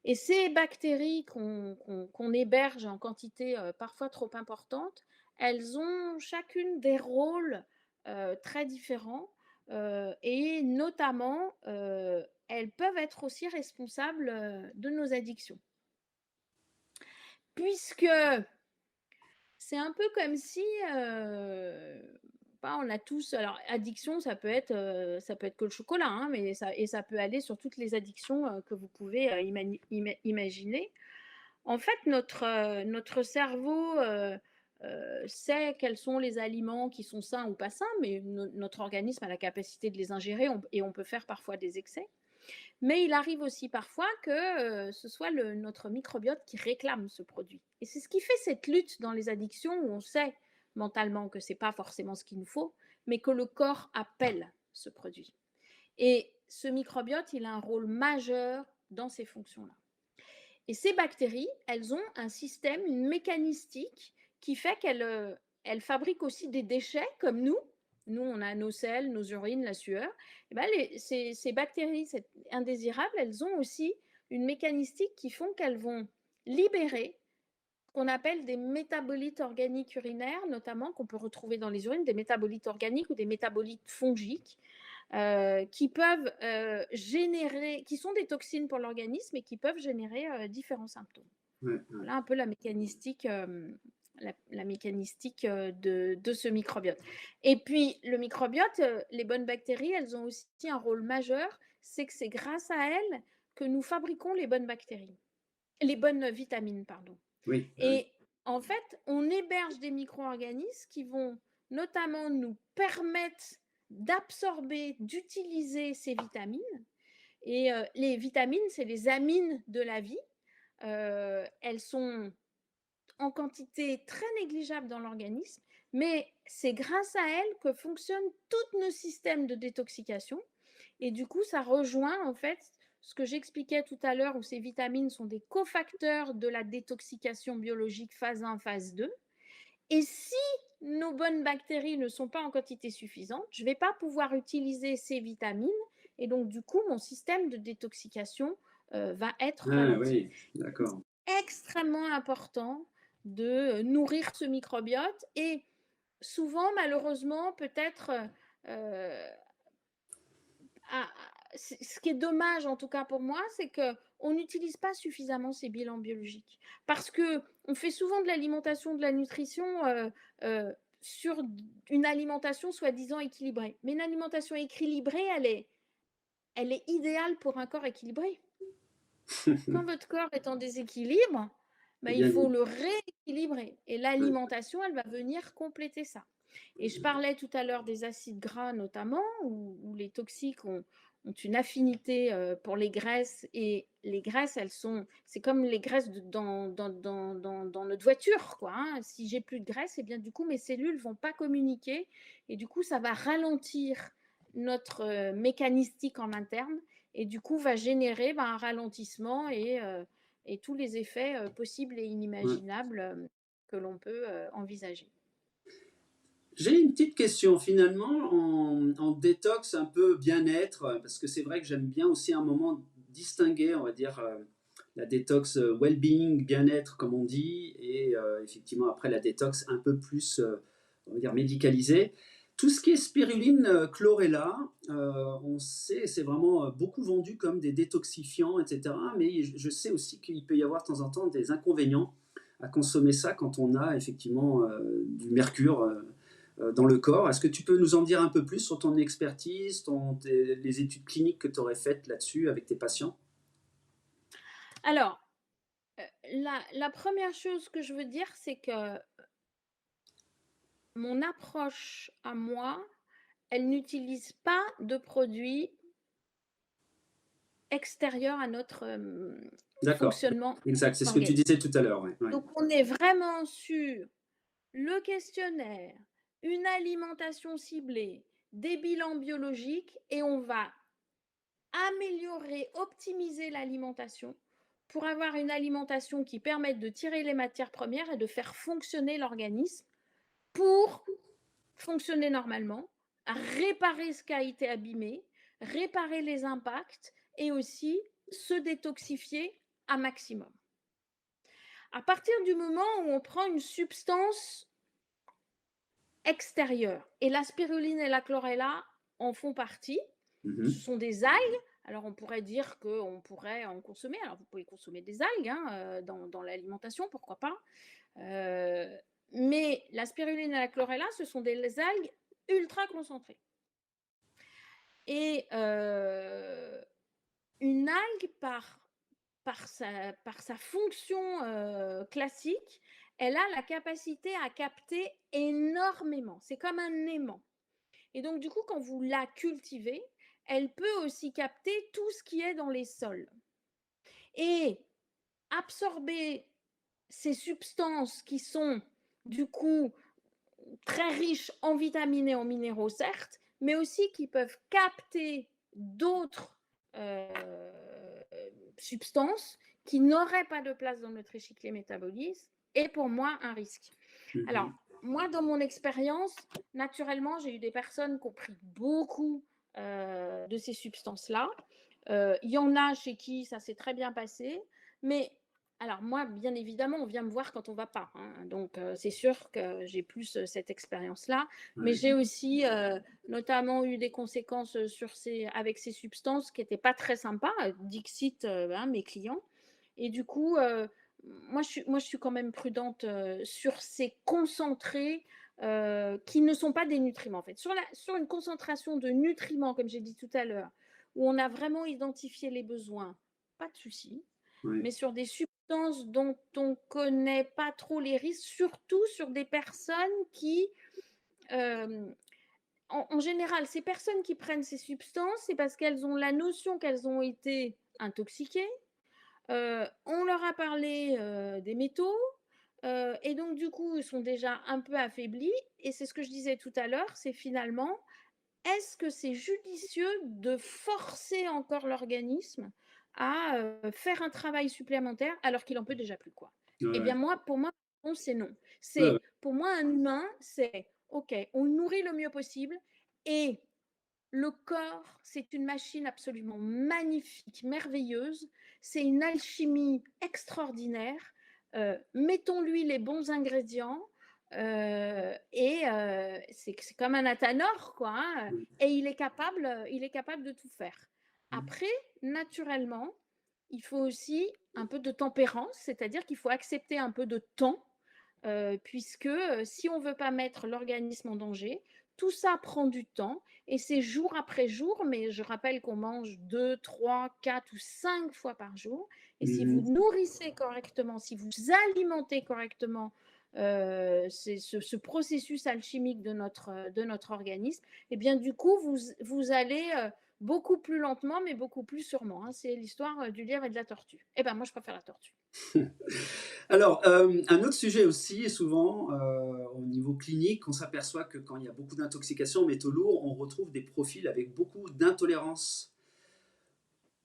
Et ces bactéries qu'on héberge en quantité parfois trop importante, elles ont chacune des rôles très différents et notamment, elles peuvent être aussi responsables de nos addictions. Puisque c'est un peu comme si, on a tous, alors addiction, ça peut être que le chocolat, hein, mais ça peut aller sur toutes les addictions que vous pouvez imaginer. En fait, notre cerveau sait quels sont les aliments qui sont sains ou pas sains, mais notre organisme a la capacité de les ingérer et on peut faire parfois des excès. Mais il arrive aussi parfois que ce soit notre microbiote qui réclame ce produit. Et c'est ce qui fait cette lutte dans les addictions où on sait mentalement que ce n'est pas forcément ce qu'il nous faut, mais que le corps appelle ce produit. Et ce microbiote, il a un rôle majeur dans ces fonctions-là. Et ces bactéries, elles ont un système, une mécanistique qui fait qu'elles fabriquent aussi des déchets comme nous. Nous, on a nos selles, nos urines, la sueur. Et ben ces bactéries indésirables, elles ont aussi une mécanistique qui font qu'elles vont libérer ce qu'on appelle des métabolites organiques urinaires, notamment qu'on peut retrouver dans les urines, des métabolites organiques ou des métabolites fongiques, qui peuvent générer, qui sont des toxines pour l'organisme et qui peuvent générer différents symptômes. Ouais. Voilà un peu la mécanistique, la mécanistique de ce microbiote. Et puis le microbiote, les bonnes bactéries, elles ont aussi un rôle majeur, c'est que c'est grâce à elles que nous fabriquons les bonnes bactéries, les bonnes vitamines, pardon. Oui. Et en fait, on héberge des micro-organismes qui vont notamment nous permettre d'absorber, d'utiliser ces vitamines. Et les vitamines, c'est les amines de la vie. Elles sont en quantité très négligeable dans l'organisme, mais c'est grâce à elles que fonctionnent tous nos systèmes de détoxication. Et du coup, ça rejoint en fait ce que j'expliquais tout à l'heure, où ces vitamines sont des cofacteurs de la détoxication biologique phase 1, phase 2. Et si nos bonnes bactéries ne sont pas en quantité suffisante, je ne vais pas pouvoir utiliser ces vitamines. Et donc, du coup, mon système de détoxication va être ralenti. Oui, d'accord. Extrêmement important de nourrir ce microbiote. Et souvent, malheureusement, peut-être, ce qui est dommage, en tout cas pour moi, c'est qu'on n'utilise pas suffisamment ces bilans biologiques. Parce qu'on fait souvent de l'alimentation, de la nutrition sur une alimentation soi-disant équilibrée. Mais une alimentation équilibrée, elle est idéale pour un corps équilibré. Quand votre corps est en déséquilibre, ben, il faut le rééquilibrer. Et l'alimentation, elle va venir compléter ça. Et je parlais tout à l'heure des acides gras notamment, où les toxiques ont une affinité pour les graisses. Et les graisses, c'est comme les graisses dans notre voiture, quoi, hein. Si j'ai plus de graisse, et bien du coup, mes cellules ne vont pas communiquer. Et du coup, ça va ralentir notre mécanistique en interne. Et du coup, va générer un ralentissement et tous les effets possibles et inimaginables que l'on peut envisager. J'ai une petite question finalement en détox un peu bien-être, parce que c'est vrai que j'aime bien aussi un moment distinguer, on va dire, la détox well-being, bien-être comme on dit, et effectivement après la détox un peu plus, on va dire, médicalisée. Tout ce qui est spiruline, chlorella, on sait, c'est vraiment beaucoup vendu comme des détoxifiants, etc. Mais je sais aussi qu'il peut y avoir de temps en temps des inconvénients à consommer ça quand on a effectivement du mercure dans le corps. Est-ce que tu peux nous en dire un peu plus sur ton expertise, les études cliniques que tu aurais faites là-dessus avec tes patients? Alors, la première chose que je veux dire, c'est que mon approche à moi, elle n'utilise pas de produits extérieurs à notre D'accord, fonctionnement exact, c'est ce que tu organique. disais tout à l'heure. Ouais, ouais. Donc, on est vraiment sur le questionnaire, une alimentation ciblée, des bilans biologiques, et on va améliorer, optimiser l'alimentation pour avoir une alimentation qui permette de tirer les matières premières et de faire fonctionner l'organisme pour fonctionner normalement, réparer ce qui a été abîmé, réparer les impacts et aussi se détoxifier à maximum. À partir du moment où on prend une substance extérieure, et la spiruline et la chlorella en font partie, ce sont des algues. Alors, on pourrait dire qu'on pourrait en consommer. Alors, vous pouvez consommer des algues dans l'alimentation, pourquoi pas. Mais la spiruline et la chlorella, ce sont des algues ultra concentrées. Et une algue, par sa fonction classique, elle a la capacité à capter énormément. C'est comme un aimant. Et donc, du coup, quand vous la cultivez, elle peut aussi capter tout ce qui est dans les sols et absorber ces substances qui sont, du coup, très riches en vitamines et en minéraux, certes, mais aussi qui peuvent capter d'autres substances qui n'auraient pas de place dans notre échiquier métabolisme, est pour moi un risque. Alors, Mhm. moi, dans mon expérience, naturellement, j'ai eu des personnes qui ont pris beaucoup de ces substances-là. Il y en a chez qui ça s'est très bien passé, mais alors moi, bien évidemment, on vient me voir quand on ne va pas, hein, donc c'est sûr que j'ai plus cette expérience-là, mais Ouais. j'ai aussi notamment eu des conséquences avec ces substances qui n'étaient pas très sympas, Dixit, hein, mes clients, et du coup, moi, je suis quand même prudente sur ces concentrés qui ne sont pas des nutriments, en fait. Sur une concentration de nutriments, comme j'ai dit tout à l'heure, où on a vraiment identifié les besoins, pas de souci. Ouais. Mais sur des substances dont on ne connaît pas trop les risques, surtout sur des personnes qui, euh, en général, ces personnes qui prennent ces substances, c'est parce qu'elles ont la notion qu'elles ont été intoxiquées. On leur a parlé des métaux, et donc du coup, ils sont déjà un peu affaiblis. Et c'est ce que je disais tout à l'heure, c'est finalement, est-ce que c'est judicieux de forcer encore l'organisme à faire un travail supplémentaire alors qu'il en peut déjà plus, quoi? Eh bien Ouais. moi, pour moi, la réponse, c'est non. Ouais, ouais. Pour moi, un humain, c'est OK, on le nourrit le mieux possible et le corps, c'est une machine absolument magnifique, merveilleuse. C'est une alchimie extraordinaire. Mettons-lui les bons ingrédients c'est comme un athanor, quoi, hein, et il est capable de tout faire. Après, naturellement, il faut aussi un peu de tempérance, c'est-à-dire qu'il faut accepter un peu de temps, puisque si on ne veut pas mettre l'organisme en danger, tout ça prend du temps et c'est jour après jour, mais je rappelle qu'on mange 2, 3, 4 ou 5 fois par jour. Et si vous Mhm. nourrissez correctement, si vous alimentez correctement ce processus alchimique de notre organisme, et bien du coup, vous allez beaucoup plus lentement, mais beaucoup plus sûrement, hein. C'est l'histoire du lièvre et de la tortue. Eh bien, moi, je préfère la tortue. Alors, un autre sujet aussi, et souvent au niveau clinique, on s'aperçoit que quand il y a beaucoup d'intoxication en métaux lourds, on retrouve des profils avec beaucoup d'intolérance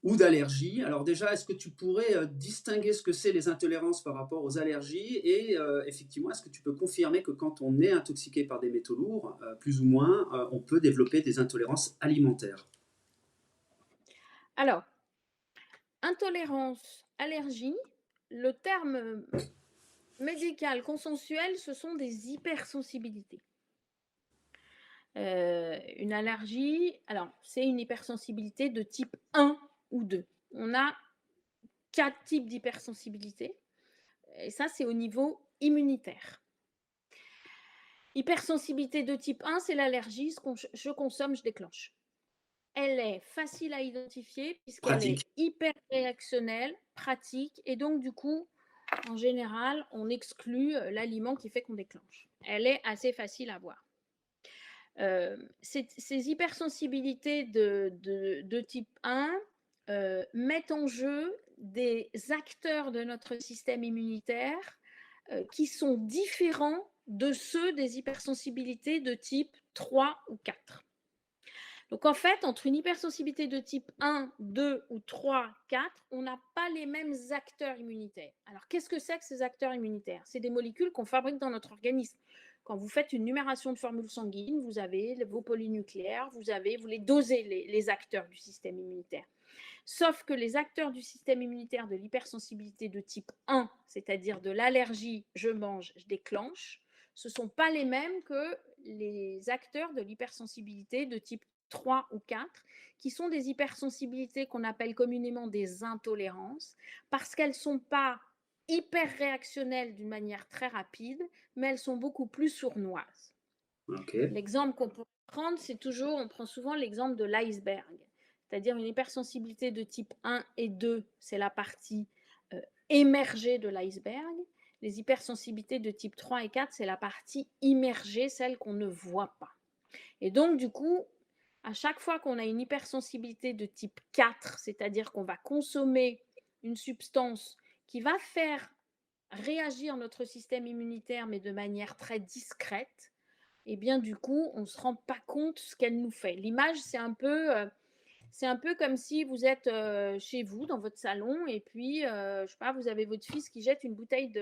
ou d'allergies. Alors déjà, est-ce que tu pourrais distinguer ce que c'est les intolérances par rapport aux allergies et effectivement, est-ce que tu peux confirmer que quand on est intoxiqué par des métaux lourds, plus ou moins, on peut développer des intolérances alimentaires? Alors, intolérance, allergie, le terme médical consensuel, ce sont des hypersensibilités. Une allergie, alors c'est une hypersensibilité de type 1 ou 2. On a 4 types d'hypersensibilité et ça c'est au niveau immunitaire. Hypersensibilité de type 1, c'est l'allergie, ce que je consomme, je déclenche. Elle est facile à identifier puisqu'elle Pratique. est hyper réactionnelle, pratique et donc du coup, en général, on exclut l'aliment qui fait qu'on déclenche. Elle est assez facile à voir. Ces hypersensibilités de type 1 mettent en jeu des acteurs de notre système immunitaire qui sont différents de ceux des hypersensibilités de type 3 ou 4. Donc en fait, entre une hypersensibilité de type 1, 2 ou 3, 4, on n'a pas les mêmes acteurs immunitaires. Alors qu'est-ce que c'est que ces acteurs immunitaires? C'est des molécules qu'on fabrique dans notre organisme. Quand vous faites une numération de formule sanguine, vous avez vos polynucléaires, vous les dosez, les acteurs du système immunitaire. Sauf que les acteurs du système immunitaire de l'hypersensibilité de type 1, c'est-à-dire de l'allergie, je mange, je déclenche, ce ne sont pas les mêmes que les acteurs de l'hypersensibilité de type 3 ou 4, qui sont des hypersensibilités qu'on appelle communément des intolérances, parce qu'elles ne sont pas hyper réactionnelles d'une manière très rapide, mais elles sont beaucoup plus sournoises. Ok. L'exemple qu'on peut prendre, on prend souvent l'exemple de l'iceberg, c'est-à-dire une hypersensibilité de type 1 et 2, c'est la partie émergée de l'iceberg. Les hypersensibilités de type 3 et 4, c'est la partie immergée, celle qu'on ne voit pas. Et donc, du coup, à chaque fois qu'on a une hypersensibilité de type 4, c'est-à-dire qu'on va consommer une substance qui va faire réagir notre système immunitaire, mais de manière très discrète, et bien du coup, on ne se rend pas compte ce qu'elle nous fait. L'image, c'est un peu comme si vous êtes chez vous, dans votre salon, et puis, je ne sais pas, vous avez votre fils qui jette une bouteille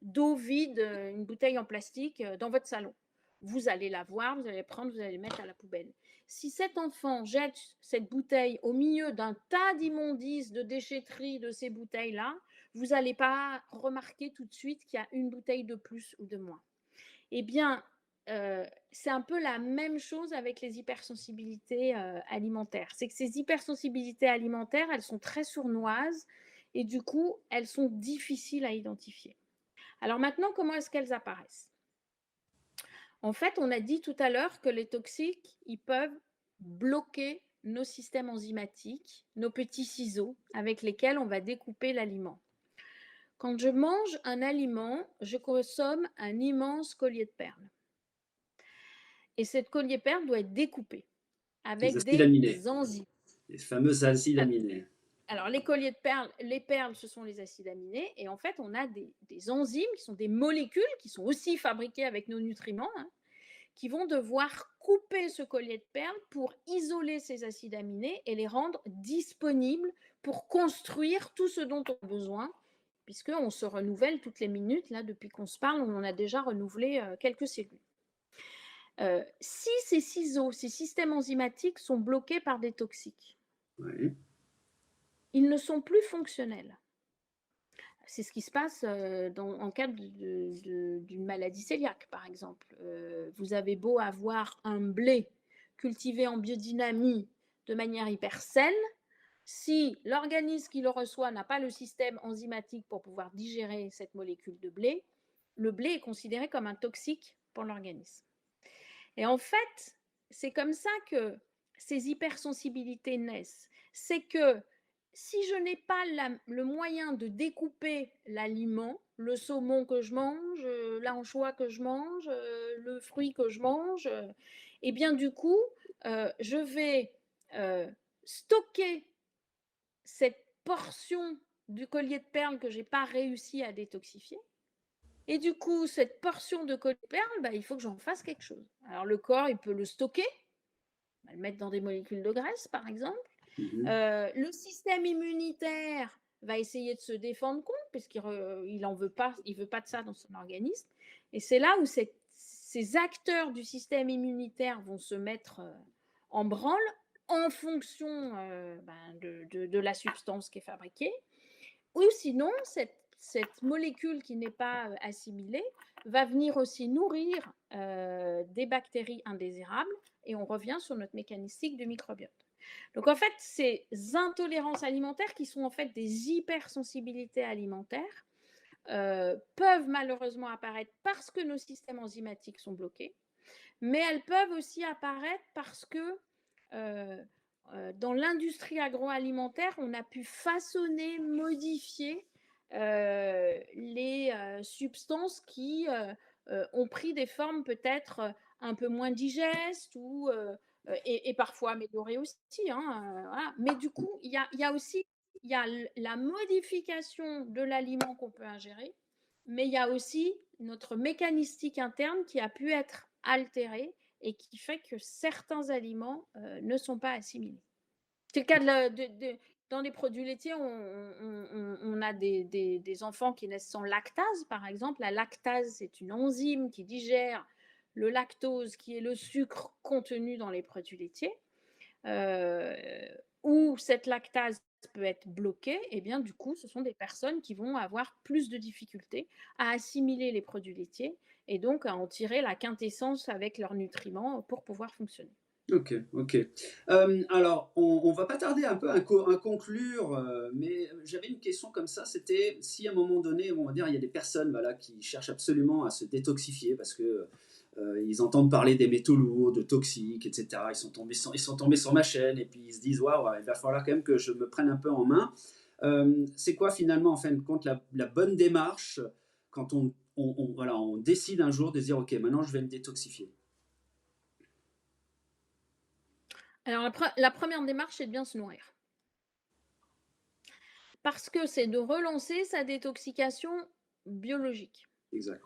d'eau vide, une bouteille en plastique dans votre salon. Vous allez la voir, vous allez la prendre, vous allez la mettre à la poubelle. Si cet enfant jette cette bouteille au milieu d'un tas d'immondices, de déchetteries de ces bouteilles-là, vous n'allez pas remarquer tout de suite qu'il y a une bouteille de plus ou de moins. Eh bien, c'est un peu la même chose avec les hypersensibilités alimentaires. C'est que ces hypersensibilités alimentaires, elles sont très sournoises et du coup, elles sont difficiles à identifier. Alors maintenant, comment est-ce qu'elles apparaissent? En fait, on a dit tout à l'heure que les toxiques, ils peuvent bloquer nos systèmes enzymatiques, nos petits ciseaux avec lesquels on va découper l'aliment. Quand je mange un aliment, je consomme un immense collier de perles. Et cette collier perle doit être découpée Les avec acides des aminés, enzymes. les fameux acides aminés. Alors, les colliers de perles, les perles, ce sont les acides aminés. Et en fait, on a des enzymes qui sont des molécules qui sont aussi fabriquées avec nos nutriments, hein, qui vont devoir couper ce collier de perles pour isoler ces acides aminés et les rendre disponibles pour construire tout ce dont on a besoin, puisqu'on se renouvelle toutes les minutes. Là, depuis qu'on se parle, on en a déjà renouvelé quelques cellules. Si ces ciseaux, ces systèmes enzymatiques sont bloqués par des toxiques, Oui. ils ne sont plus fonctionnels. C'est ce qui se passe en cas d'une maladie cœliaque, par exemple. Vous avez beau avoir un blé cultivé en biodynamie de manière hyper saine, si l'organisme qui le reçoit n'a pas le système enzymatique pour pouvoir digérer cette molécule de blé, le blé est considéré comme un toxique pour l'organisme. Et en fait, c'est comme ça que ces hypersensibilités naissent. C'est que si je n'ai pas le moyen de découper l'aliment, le saumon que je mange, l'anchois que je mange, le fruit que je mange, et bien du coup, je vais stocker cette portion du collier de perles que je n'ai pas réussi à détoxifier. Et du coup, cette portion de collier de perles, bah, il faut que j'en fasse quelque chose. Alors le corps, il peut le stocker, le mettre dans des molécules de graisse, par exemple. Le système immunitaire va essayer de se défendre contre, puisqu'il n'en veut pas, il veut pas de ça dans son organisme. Et c'est là où ces acteurs du système immunitaire vont se mettre en branle en fonction de la substance qui est fabriquée. Ou sinon, cette molécule qui n'est pas assimilée va venir aussi nourrir des bactéries indésirables et on revient sur notre mécanistique du microbiote. Donc en fait, ces intolérances alimentaires qui sont en fait des hypersensibilités alimentaires peuvent malheureusement apparaître parce que nos systèmes enzymatiques sont bloqués, mais elles peuvent aussi apparaître parce que dans l'industrie agroalimentaire, on a pu façonner, modifier les substances qui ont pris des formes peut-être un peu moins digestes et parfois améliorées aussi. Hein, voilà. Mais du coup, il y a aussi la modification de l'aliment qu'on peut ingérer, mais il y a aussi notre mécanistique interne qui a pu être altérée et qui fait que certains aliments ne sont pas assimilés. C'est le cas dans les produits laitiers, on a des enfants qui naissent sans lactase, par exemple. La lactase, c'est une enzyme qui digère le lactose, qui est le sucre contenu dans les produits laitiers. Où cette lactase peut être bloquée, et bien du coup, ce sont des personnes qui vont avoir plus de difficultés à assimiler les produits laitiers et donc à en tirer la quintessence avec leurs nutriments pour pouvoir fonctionner. Ok, ok. Alors, on va pas tarder un peu à conclure, mais j'avais une question comme ça, c'était si à un moment donné, on va dire, il y a des personnes voilà, qui cherchent absolument à se détoxifier parce que ils entendent parler des métaux lourds, de toxiques, etc. Ils sont tombés sur ma chaîne et puis ils se disent, waouh, il va falloir quand même que je me prenne un peu en main. C'est quoi finalement, en fin de compte, la bonne démarche quand voilà, on décide un jour de dire, ok, maintenant je vais me détoxifier? Alors la première démarche, c'est de bien se nourrir. Parce que c'est de relancer sa détoxication biologique. Exact.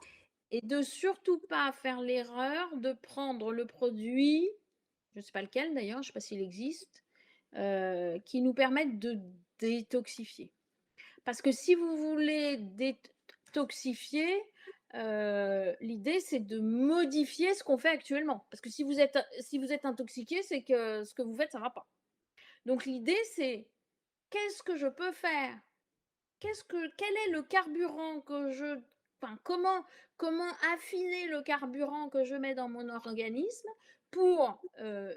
Et de surtout pas faire l'erreur de prendre le produit, je ne sais pas lequel d'ailleurs, je ne sais pas s'il existe, qui nous permettent de détoxifier. Parce que si vous voulez détoxifier, l'idée c'est de modifier ce qu'on fait actuellement. Parce que si vous êtes intoxiqué, c'est que ce que vous faites, ça ne va pas. Donc l'idée c'est qu'est-ce que je peux faire? Quel est le carburant que je... Enfin, comment affiner le carburant que je mets dans mon organisme pour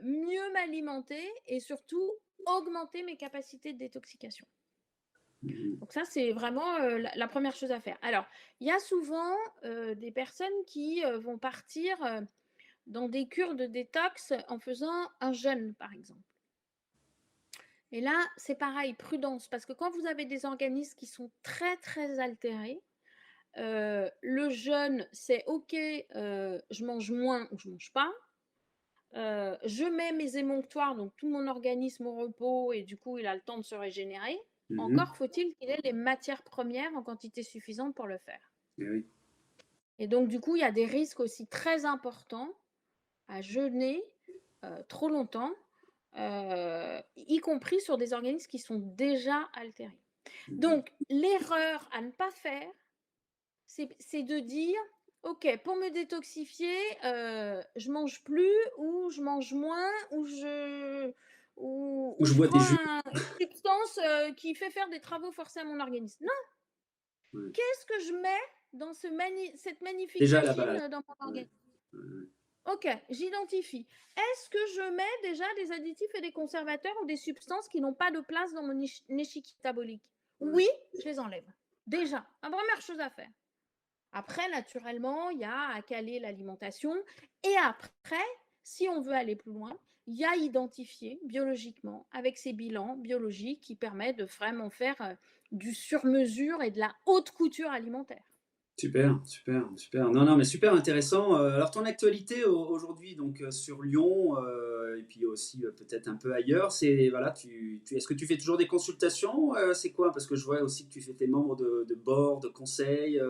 mieux m'alimenter et surtout augmenter mes capacités de détoxication. Donc ça, c'est vraiment la première chose à faire. Alors, il y a souvent des personnes qui vont partir dans des cures de détox en faisant un jeûne, par exemple. Et là, c'est pareil, prudence, parce que quand vous avez des organismes qui sont très, très altérés, le jeûne, c'est OK, je mange moins ou je mange pas. Je mets mes émonctoires, donc tout mon organisme au repos, et du coup, il a le temps de se régénérer. Encore faut-il qu'il ait les matières premières en quantité suffisante pour le faire. Et oui. Et donc, du coup, il y a des risques aussi très importants à jeûner trop longtemps, y compris sur des organismes qui sont déjà altérés. Donc, l'erreur à ne pas faire, c'est de dire, OK, pour me détoxifier, je mange plus ou je mange moins ou je bois des prends jus. une substance qui fait faire des travaux forcés à mon organisme. Non, Ouais. qu'est-ce que je mets dans cette magnifique Déjà à la machine base. dans mon organisme? Ouais. OK, j'identifie. Est-ce que je mets déjà des additifs et des conservateurs ou des substances qui n'ont pas de place dans mon échiquier métabolique? Oui, je les enlève. Déjà, la première chose à faire. Après, naturellement, il y a à caler l'alimentation. Et après, si on veut aller plus loin, il y a identifier biologiquement avec ces bilans biologiques qui permettent de vraiment faire du sur-mesure et de la haute couture alimentaire. Super, super, super. Non, non, mais super intéressant. Alors, ton actualité aujourd'hui, donc sur Lyon, et puis aussi peut-être un peu ailleurs, c'est voilà, est-ce que tu fais toujours des consultations? C'est quoi? Parce que je vois aussi que tu fais tes membres de board, de conseil,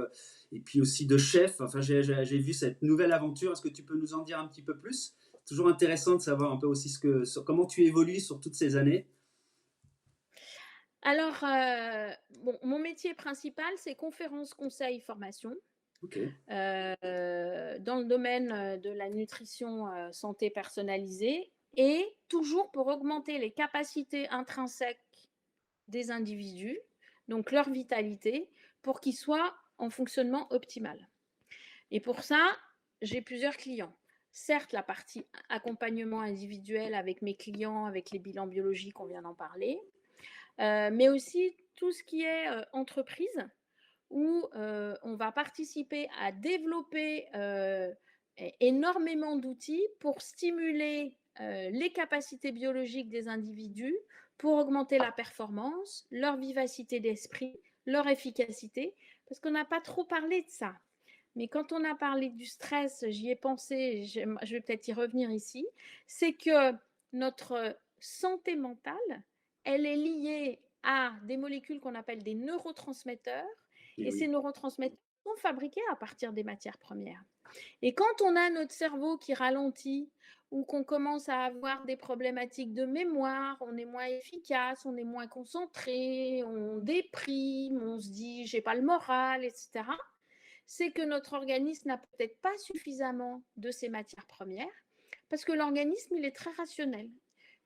et puis aussi de chef. Enfin, j'ai vu cette nouvelle aventure. Est-ce que tu peux nous en dire un petit peu plus? Toujours intéressant de savoir un peu aussi comment tu évolues sur toutes ces années. Alors, bon, mon métier principal, c'est conférence, conseil, formation. Ok. Dans le domaine de la nutrition santé personnalisée et toujours pour augmenter les capacités intrinsèques des individus, donc leur vitalité, pour qu'ils soient en fonctionnement optimal. Et pour ça, j'ai plusieurs clients. Certes, la partie accompagnement individuel avec mes clients, avec les bilans biologiques, on vient d'en parler, mais aussi tout ce qui est entreprise, où on va participer à développer énormément d'outils pour stimuler les capacités biologiques des individus, pour augmenter la performance, leur vivacité d'esprit, leur efficacité, parce qu'on n'a pas trop parlé de ça. Mais quand on a parlé du stress, j'y ai pensé, je vais peut-être y revenir ici, c'est que notre santé mentale, elle est liée à des molécules qu'on appelle des neurotransmetteurs, Et et ces oui. neurotransmetteurs sont fabriqués à partir des matières premières. Et quand on a notre cerveau qui ralentit ou qu'on commence à avoir des problématiques de mémoire, on est moins efficace, on est moins concentré, on déprime, on se dit j'ai pas le moral, etc., c'est que notre organisme n'a peut-être pas suffisamment de ces matières premières, parce que l'organisme, il est très rationnel.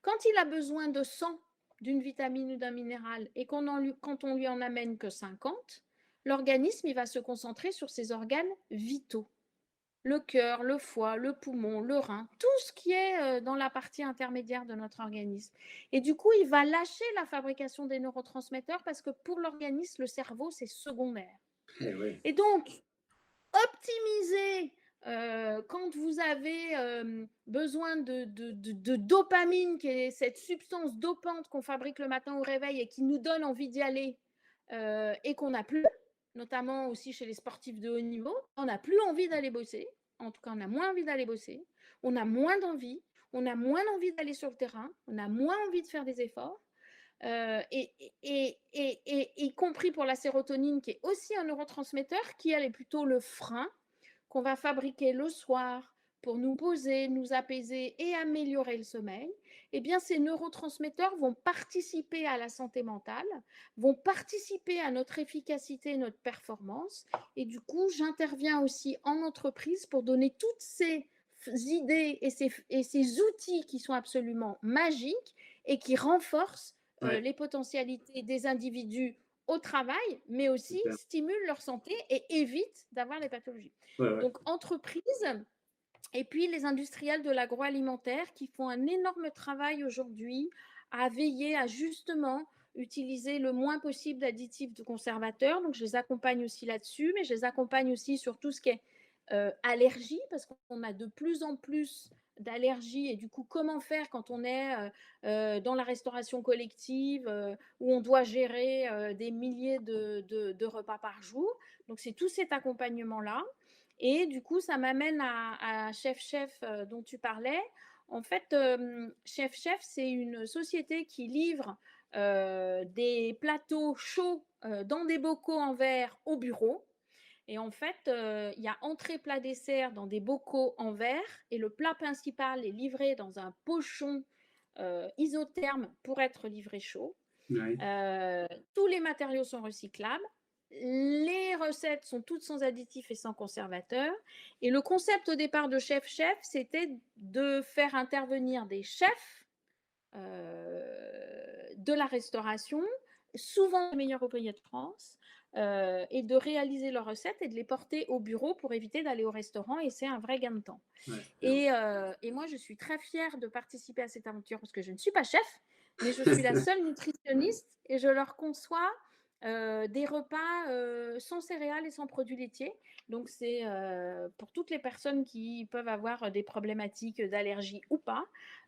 Quand il a besoin de 100 d'une vitamine ou d'un minéral et quand on lui en amène que 50, l'organisme, il va se concentrer sur ses organes vitaux. Le cœur, le foie, le poumon, le rein, tout ce qui est dans la partie intermédiaire de notre organisme. Et du coup, il va lâcher la fabrication des neurotransmetteurs parce que pour l'organisme, le cerveau, c'est secondaire. Eh ouais. Et donc, optimiser quand vous avez besoin de dopamine, qui est cette substance dopante qu'on fabrique le matin au réveil et qui nous donne envie d'y aller et qu'on n'a plus, notamment aussi chez les sportifs de haut niveau, on n'a plus envie d'aller bosser. En tout cas, on a moins envie d'aller bosser, on a moins d'envie, on a moins envie d'aller sur le terrain, on a moins envie de faire des efforts. Y compris pour la sérotonine, qui est aussi un neurotransmetteur, qui elle est plutôt le frein qu'on va fabriquer le soir pour nous poser, nous apaiser et améliorer le sommeil, eh bien, ces neurotransmetteurs vont participer à la santé mentale, vont participer à notre efficacité, notre performance. Et du coup, j'interviens aussi en entreprise pour donner toutes ces idées et ces outils qui sont absolument magiques et qui renforcent Ouais, les potentialités des individus au travail, mais aussi super. stimulent leur santé et évitent d'avoir des pathologies. Ouais, ouais. Donc, entreprise, et puis les industriels de l'agroalimentaire qui font un énorme travail aujourd'hui à veiller à justement utiliser le moins possible d'additifs de conservateurs. Donc, je les accompagne aussi là-dessus, mais je les accompagne aussi sur tout ce qui est allergie, parce qu'on a de plus en plus d'allergies. Et du coup, comment faire quand on est dans la restauration collective, où on doit gérer des milliers de repas par jour. Donc, c'est tout cet accompagnement-là. Et du coup, ça m'amène à Chef Chef dont tu parlais. En fait, Chef Chef, c'est une société qui livre des plateaux chauds dans des bocaux en verre au bureau. Et en fait, il y a entrée, plat, dessert dans des bocaux en verre et le plat principal est livré dans un pochon isotherme pour être livré chaud. Ouais. Euh, Tous les matériaux sont recyclables. Les recettes sont toutes sans additifs et sans conservateurs. Et le concept au départ de Chef Chef, c'était de faire intervenir des chefs de la restauration, souvent les meilleurs ouvriers de France, et de réaliser leurs recettes et de les porter au bureau pour éviter d'aller au restaurant. Et c'est un vrai gain de temps. Ouais, super. Et moi, je suis très fière de participer à cette aventure parce que je ne suis pas chef, mais je suis la seule nutritionniste et je leur conçois des repas sans céréales et sans produits laitiers. Donc, c'est pour toutes les personnes qui peuvent avoir des problématiques d'allergie ou pas.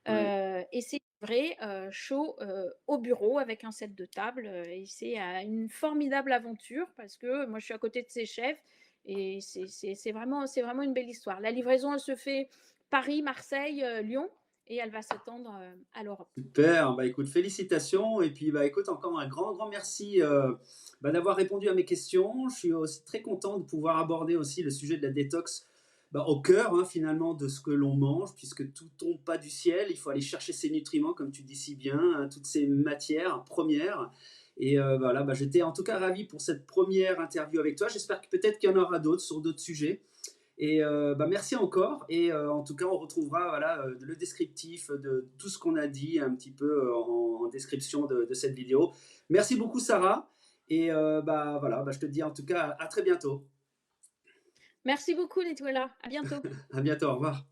Ouais. Et c'est livré chaud au bureau avec un set de table. Et c'est une formidable aventure parce que moi, je suis à côté de ces chefs et c'est vraiment une belle histoire. La livraison, elle se fait Paris, Marseille, Lyon et elle va s'étendre à l'Europe. Super, bah écoute, félicitations. Et puis, bah écoute, encore un grand, grand merci bah, d'avoir répondu à mes questions. Je suis aussi très content de pouvoir aborder aussi le sujet de la détox bah, au cœur hein, finalement de ce que l'on mange, puisque tout tombe pas du ciel. Il faut aller chercher ces nutriments, comme tu dis si bien, hein, toutes ces matières premières. Et voilà, bah, j'étais en tout cas ravi pour cette première interview avec toi. J'espère que peut-être qu'il y en aura d'autres sur d'autres sujets. Et bah, merci encore. Et en tout cas, on retrouvera voilà, le descriptif de tout ce qu'on a dit un petit peu en description de cette vidéo. Merci beaucoup, Sarah. Et bah, voilà, bah, je te dis en tout cas à très bientôt. Merci beaucoup, Nitouela. À bientôt. À bientôt, au revoir.